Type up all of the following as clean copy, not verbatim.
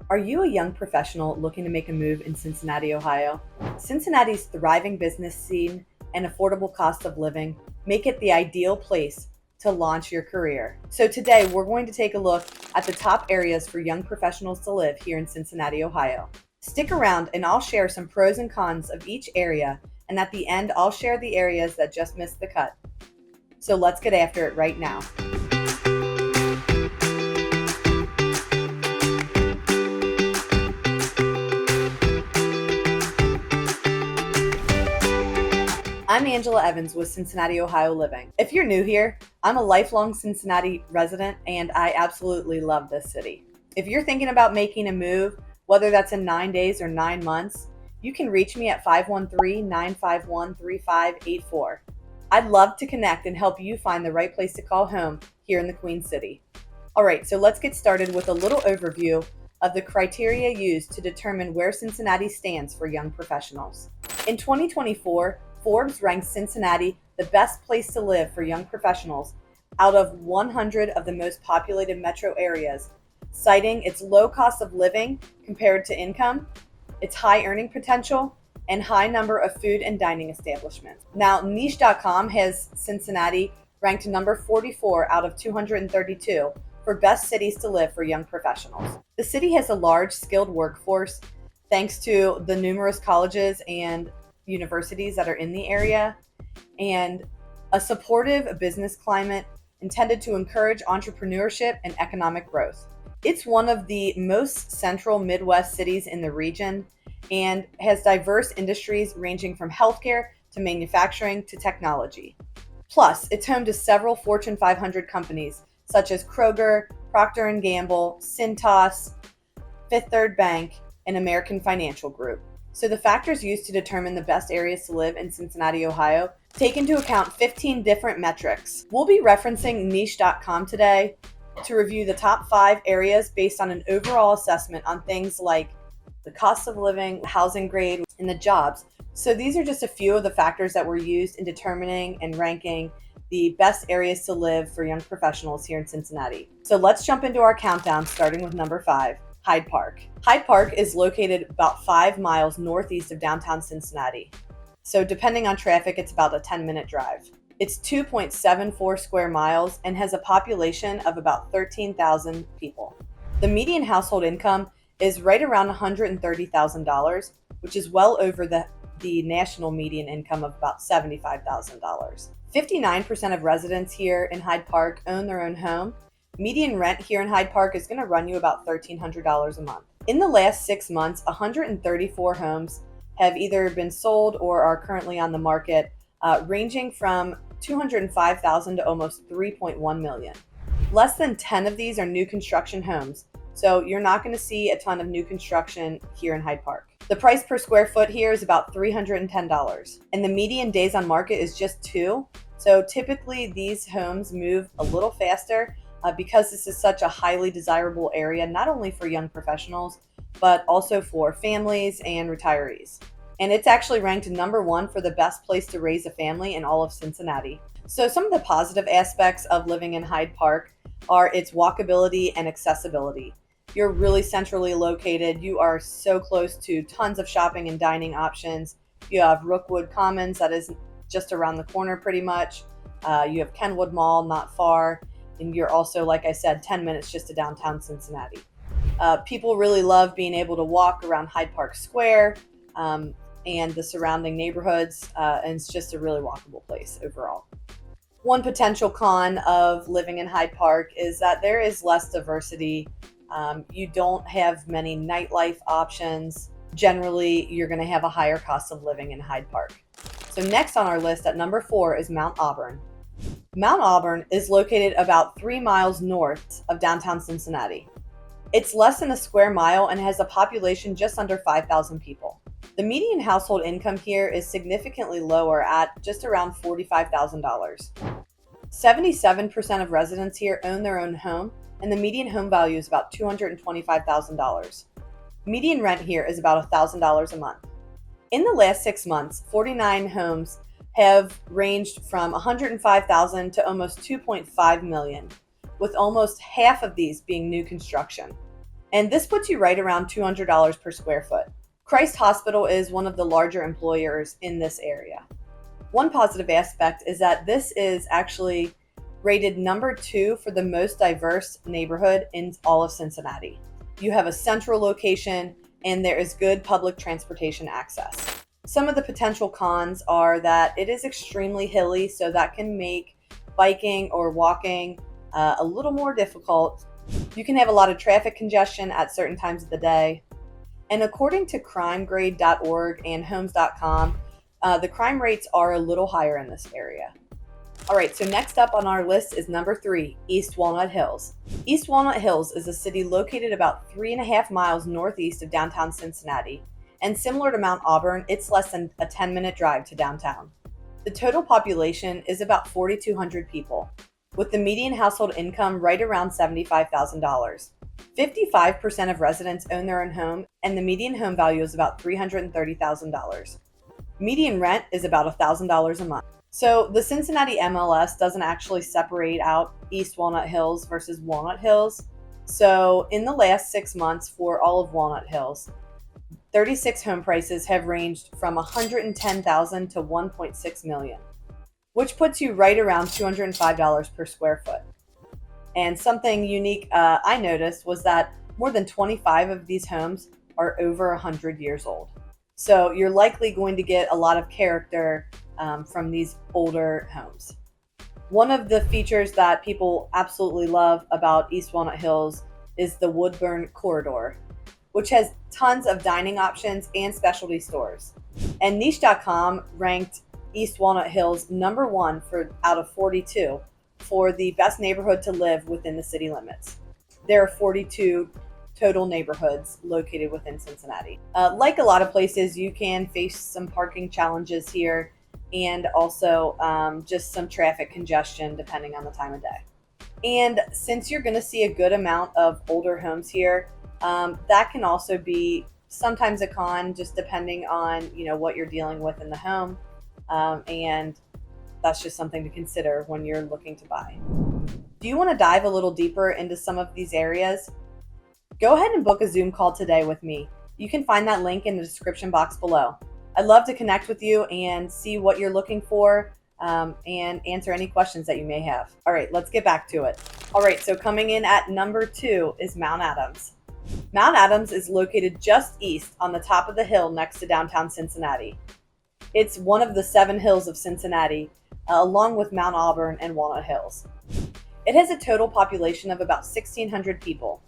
Are you a young professional looking to make a move in Cincinnati, Ohio? Cincinnati's thriving business scene and affordable cost of living make it the ideal place to launch your career. So today we're going to take a look at the top areas for young professionals to live here in Cincinnati, Ohio. Stick around and I'll share some pros and cons of each area, and at the end I'll share the areas that just missed the cut. So let's get after it right now. I'm Angela Evans with Cincinnati, Ohio Living. If you're new here, I'm a lifelong Cincinnati resident and I absolutely love this city. If you're thinking about making a move, whether that's in 9 days or 9 months, you can reach me at 513-951-3584. I'd love to connect and help you find the right place to call home here in the Queen City. All right, so let's get started with a little overview of the criteria used to determine where Cincinnati stands for young professionals. In 2024, Forbes ranked Cincinnati the best place to live for young professionals out of 100 of the most populated metro areas, citing its low cost of living compared to income, its high earning potential, and high number of food and dining establishments. Now, niche.com has Cincinnati ranked number 44 out of 232 for best cities to live for young professionals. The city has a large skilled workforce thanks to the numerous colleges and universities that are in the area, and a supportive business climate intended to encourage entrepreneurship and economic growth. It's one of the most central Midwest cities in the region and has diverse industries ranging from healthcare to manufacturing to technology. Plus, it's home to several Fortune 500 companies such as Kroger, Procter & Gamble, Cintas, Fifth Third Bank, and American Financial Group. So the factors used to determine the best areas to live in Cincinnati, Ohio, take into account 15 different metrics. We'll be referencing niche.com today to review the top 5 areas based on an overall assessment on things like the cost of living, housing grade, and the jobs. So these are just a few of the factors that were used in determining and ranking the best areas to live for young professionals here in Cincinnati. So let's jump into our countdown, starting with number 5. Hyde Park. Hyde Park is located about 5 miles northeast of downtown Cincinnati. So depending on traffic, it's about a 10-minute drive. It's 2.74 square miles and has a population of about 13,000 people. The median household income is right around $130,000, which is well over the national median income of about $75,000. 59% of residents here in Hyde Park own their own home. Median rent here in Hyde Park is going to run you about $1,300 a month. In the last 6 months, 134 homes have either been sold or are currently on the market, ranging from $205,000 to almost $3.1 million. Less than 10 of these are new construction homes, so you're not going to see a ton of new construction here in Hyde Park. The price per square foot here is about $310, and the median days on market is just 2. So typically these homes move a little faster because this is such a highly desirable area, not only for young professionals, but also for families and retirees. And it's actually ranked number 1 for the best place to raise a family in all of Cincinnati. So some of the positive aspects of living in Hyde Park are its walkability and accessibility. You're really centrally located. You are so close to tons of shopping and dining options. You have Rookwood Commons that is just around the corner pretty much. You have Kenwood Mall not far. And you're also, like I said, 10 minutes just to downtown Cincinnati. People really love being able to walk around Hyde Park Square and the surrounding neighborhoods, and it's just a really walkable place overall. One potential con of living in Hyde Park is that there is less diversity. You don't have many nightlife options. Generally, you're going to have a higher cost of living in Hyde Park. So next on our list at number 4 is Mount Auburn. Mount Auburn is located about 3 miles north of downtown Cincinnati. It's less than a square mile and has a population just under 5,000 people. The median household income here is significantly lower at just around $45,000. 77% of residents here own their own home, and the median home value is about $225,000. Median rent here is about $1,000 a month. In the last 6 months, 49 homes have ranged from $105,000 to almost $2.5 million, with almost half of these being new construction. And this puts you right around $200 per square foot. Christ Hospital is one of the larger employers in this area. One positive aspect is that this is actually rated number 2 for the most diverse neighborhood in all of Cincinnati. You have a central location and there is good public transportation access. Some of the potential cons are that it is extremely hilly, so that can make biking or walking a little more difficult. You can have a lot of traffic congestion at certain times of the day. And according to crimegrade.org and homes.com, the crime rates are a little higher in this area. All right, so next up on our list is number 3, East Walnut Hills. East Walnut Hills is a city located about 3.5 miles northeast of downtown Cincinnati. And similar to Mount Auburn, it's less than a 10-minute drive to downtown. The total population is about 4,200 people, with the median household income right around $75,000. 55% of residents own their own home, and the median home value is about $330,000. Median rent is about $1,000 a month. So the Cincinnati MLS doesn't actually separate out East Walnut Hills versus Walnut Hills. So in the last 6 months for all of Walnut Hills, 36 home prices have ranged from $110,000 to $1.6 million, which puts you right around $205 per square foot. And something unique I noticed was that more than 25 of these homes are over 100 years old. So you're likely going to get a lot of character from these older homes. One of the features that people absolutely love about East Walnut Hills is the Woodburn Corridor, which has tons of dining options and specialty stores. And niche.com ranked East Walnut Hills number 1 out of 42 for the best neighborhood to live within the city limits. There are 42 total neighborhoods located within Cincinnati. Like a lot of places, you can face some parking challenges here and also just some traffic congestion depending on the time of day. And since you're going to see a good amount of older homes here, that can also be sometimes a con, just depending on what you're dealing with in the home, and that's just something to consider when you're looking to buy. Do you want to dive a little deeper into some of these areas? Go ahead and book a Zoom call today with me. You can find that link in the description box below. I'd love to connect with you and see what you're looking for and answer any questions that you may have. All right, let's get back to it. All right, so coming in at number 2 is Mount Adams. Mount Adams is located just east on the top of the hill next to downtown Cincinnati. It's one of the 7 hills of Cincinnati, along with Mount Auburn and Walnut Hills. It has a total population of about 1,600 people,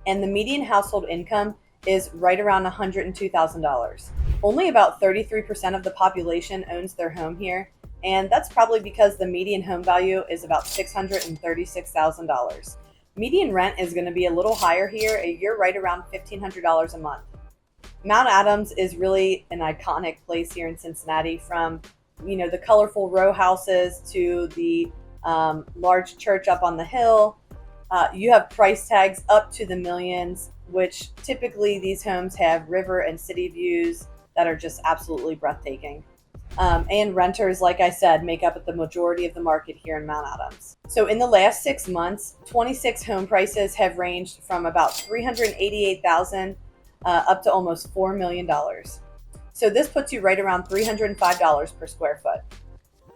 and the median household income is right around $102,000. Only about 33% of the population owns their home here, and that's probably because the median home value is about $636,000. Median rent is going to be a little higher here. You're right around $1,500 a month. Mount Adams is really an iconic place here in Cincinnati, from the colorful row houses to the large church up on the hill. You have price tags up to the millions, which typically these homes have river and city views that are just absolutely breathtaking. And renters, like I said, make up the majority of the market here in Mount Adams. So in the last 6 months, 26 home prices have ranged from about $388,000 up to almost $4 million. So this puts you right around $305 per square foot.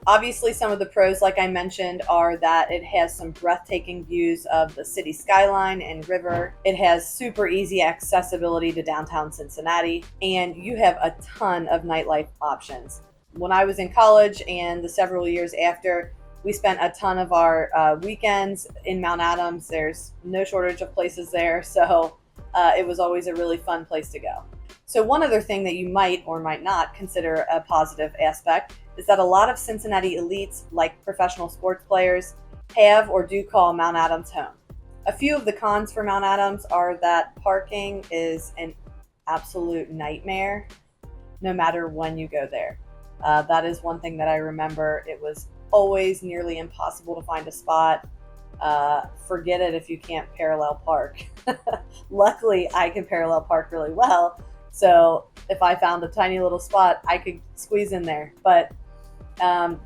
Obviously, some of the pros, like I mentioned, are that it has some breathtaking views of the city skyline and river. It has super easy accessibility to downtown Cincinnati, and you have a ton of nightlife options. When I was in college and the several years after, we spent a ton of our weekends in Mount Adams. There's no shortage of places there, so it was always a really fun place to go. So one other thing that you might or might not consider a positive aspect is that a lot of Cincinnati elites, like professional sports players, have or do call Mount Adams home. A few of the cons for Mount Adams are that parking is an absolute nightmare no matter when you go there. That is one thing that I remember. It was always nearly impossible to find a spot. Forget it if you can't parallel park. Luckily, I can parallel park really well. So if I found a tiny little spot, I could squeeze in there. But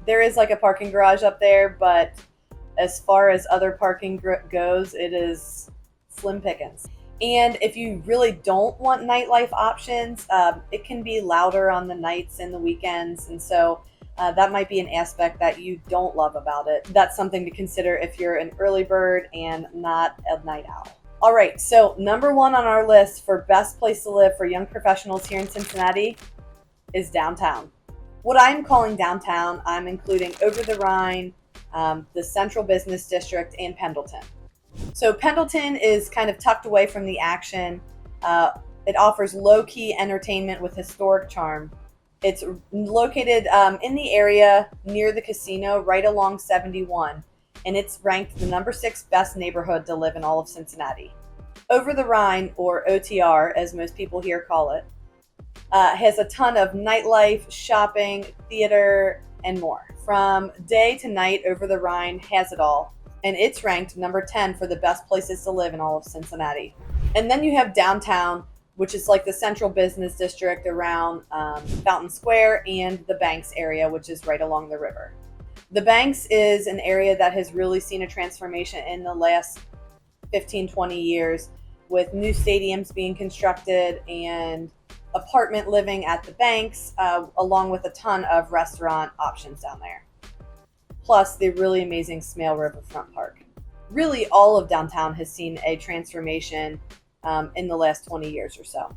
there is like a parking garage up there, but as far as other parking goes, it is slim pickings. And if you really don't want nightlife options, it can be louder on the nights and the weekends. And so that might be an aspect that you don't love about it. That's something to consider if you're an early bird and not a night owl. All right, so number one on our list for best place to live for young professionals here in Cincinnati is downtown. What I'm calling downtown, I'm including Over the Rhine, the Central Business District, and Pendleton. So Pendleton is kind of tucked away from the action. It offers low-key entertainment with historic charm. It's located in the area near the casino, right along 71, and it's ranked the number 6 best neighborhood to live in all of Cincinnati. Over the Rhine, or OTR, as most people here call it, has a ton of nightlife, shopping, theater, and more. From day to night, Over the Rhine has it all, and it's ranked number 10 for the best places to live in all of Cincinnati. And then you have downtown, which is like the central business district around Fountain Square, and the Banks area, which is right along the river. The Banks is an area that has really seen a transformation in the last 15-20 years, with new stadiums being constructed and apartment living at the Banks, along with a ton of restaurant options down there. Plus the really amazing Smale Riverfront Park. Really, all of downtown has seen a transformation in the last 20 years or so.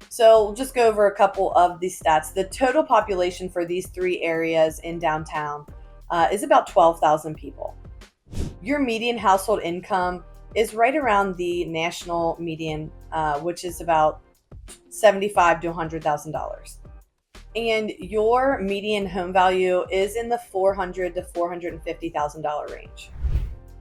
So we'll just go over a couple of these stats. The total population for these 3 areas in downtown is about 12,000 people. Your median household income is right around the national median, which is about $75,000 to $100,000. And your median home value is in the $400,000 to $450,000 range.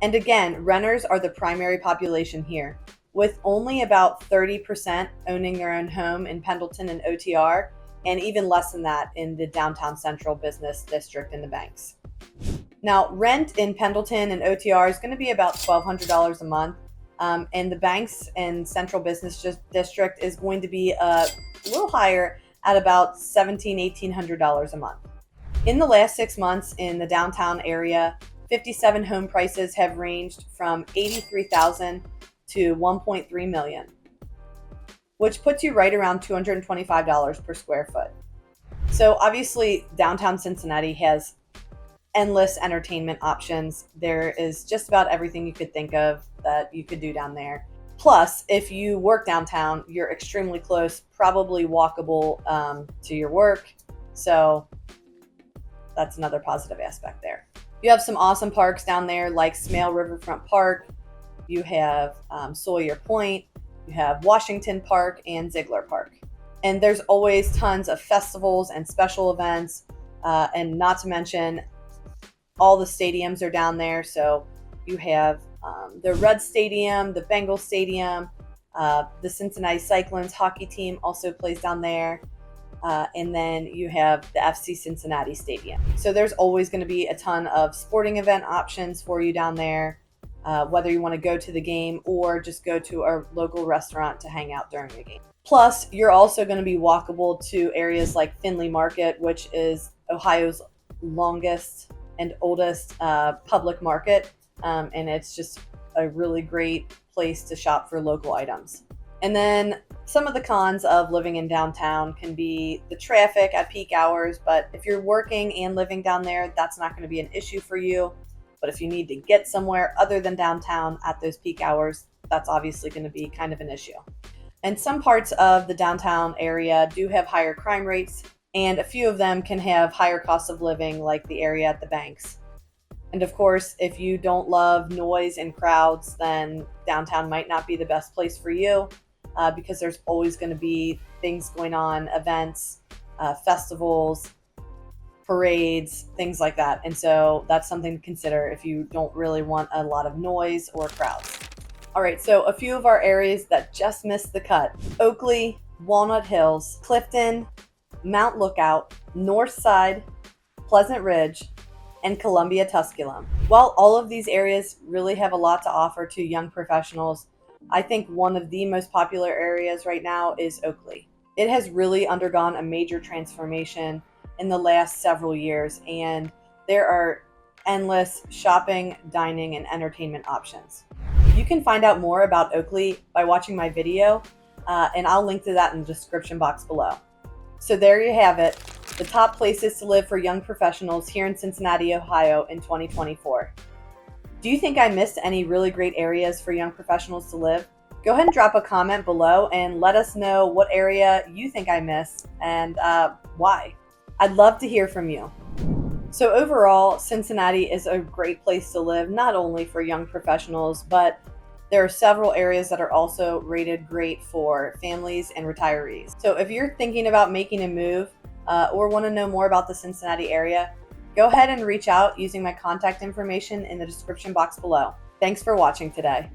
And again, renters are the primary population here, with only about 30% owning their own home in Pendleton and OTR, and even less than that in the downtown central business district and the Banks. Now, rent in Pendleton and OTR is going to be about $1,200 a month, and the Banks and Central Business District is going to be a little higher at about $1,700, $1,800 a month. In the last 6 months in the downtown area, 57 home prices have ranged from $83,000 to $1.3 million, which puts you right around $225 per square foot. So obviously, downtown Cincinnati has endless entertainment options. There is just about everything you could think of that you could do down there. Plus, if you work downtown, you're extremely close, probably walkable to your work. So that's another positive aspect there. You have some awesome parks down there like Smale Riverfront Park. You have Sawyer Point. You have Washington Park and Ziegler Park. And there's always tons of festivals and special events. And not to mention, all the stadiums are down there. So you have the Red Stadium, the Bengal Stadium, the Cincinnati Cyclones hockey team also plays down there. And then you have the FC Cincinnati Stadium. So there's always going to be a ton of sporting event options for you down there, whether you want to go to the game or just go to a local restaurant to hang out during the game. Plus, you're also going to be walkable to areas like Findlay Market, which is Ohio's longest and oldest public market, and it's just a really great place to shop for local items. And then some of the cons of living in downtown can be the traffic at peak hours, but if you're working and living down there, that's not going to be an issue for you. But if you need to get somewhere other than downtown at those peak hours, that's obviously going to be kind of an issue. And some parts of the downtown area do have higher crime rates, and a few of them can have higher costs of living, like the area at the Banks. And of course, if you don't love noise and crowds, then downtown might not be the best place for you, because there's always going to be things going on, events, festivals, parades, things like that. And so that's something to consider if you don't really want a lot of noise or crowds. All right, so a few of our areas that just missed the cut: Oakley, Walnut Hills, Clifton, Mount Lookout, North Side, Pleasant Ridge, and Columbia Tusculum. While all of these areas really have a lot to offer to young professionals, I think one of the most popular areas right now is Oakley. It has really undergone a major transformation in the last several years, and there are endless shopping, dining, and entertainment options. You can find out more about Oakley by watching my video, and I'll link to that in the description box below. So there you have it, the top places to live for young professionals here in Cincinnati, Ohio in 2024. Do you think I missed any really great areas for young professionals to live? Go ahead and drop a comment below and let us know what area you think I missed and why. I'd love to hear from you. So overall, Cincinnati is a great place to live, not only for young professionals, but there are several areas that are also rated great for families and retirees. So if you're thinking about making a move or want to know more about the Cincinnati area, go ahead and reach out using my contact information in the description box below. Thanks for watching today.